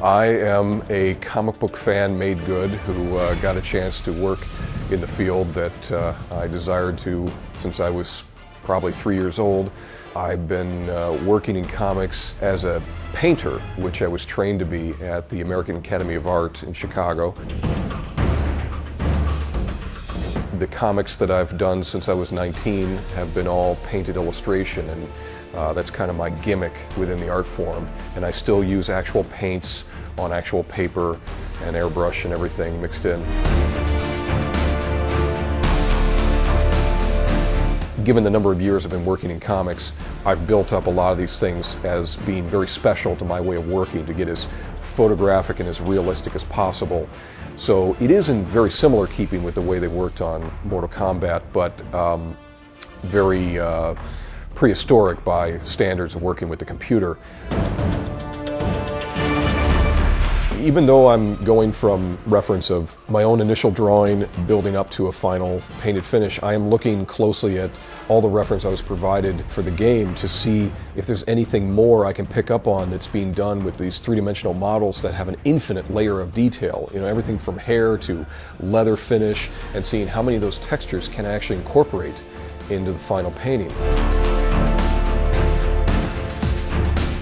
I am a comic book fan made good who got a chance to work in the field that I desired to since I was probably 3 years old. I've been working in comics as a painter, which I was trained to be at the American Academy of Art in Chicago. The comics that I've done since I was 19 have been all painted illustration, and that's kind of my gimmick within the art form. And I still use actual paints on actual paper and airbrush and everything mixed in. Given the number of years I've been working in comics, I've built up a lot of these things as being very special to my way of working, to get as photographic and as realistic as possible. So it is in very similar keeping with the way they worked on Mortal Kombat, but very prehistoric by standards of working with the computer. Even though I'm going from reference of my own initial drawing building up to a final painted finish, I am looking closely at all the reference I was provided for the game to see if there's anything more I can pick up on that's being done with these three-dimensional models that have an infinite layer of detail. You know, everything from hair to leather finish, and seeing how many of those textures can I actually incorporate into the final painting.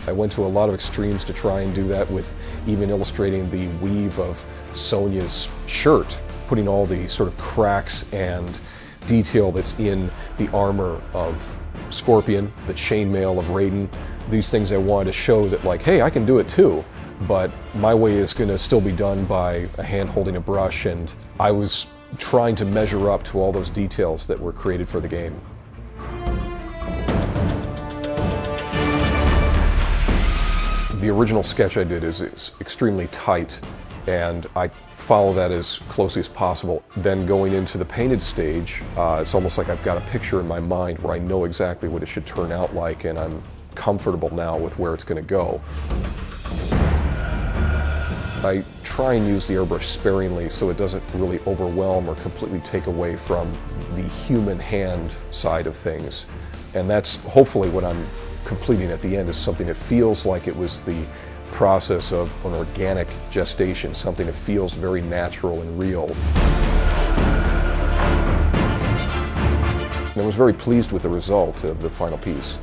I went to a lot of extremes to try and do that, with even illustrating the weave of Sonya's shirt, putting all the sort of cracks and detail that's in the armor of Scorpion, the chainmail of Raiden. These things I wanted to show that, like, hey, I can do it too, but my way is going to still be done by a hand holding a brush, and I was trying to measure up to all those details that were created for the game. The original sketch I did is extremely tight, and I follow that as closely as possible. Then going into the painted stage, it's almost like I've got a picture in my mind where I know exactly what it should turn out like, and I'm comfortable now with where it's going to go. I try and use the airbrush sparingly so it doesn't really overwhelm or completely take away from the human hand side of things. And that's hopefully what I'm completing at the end, is something that feels like it was the process of an organic gestation, something that feels very natural and real. And I was very pleased with the result of the final piece.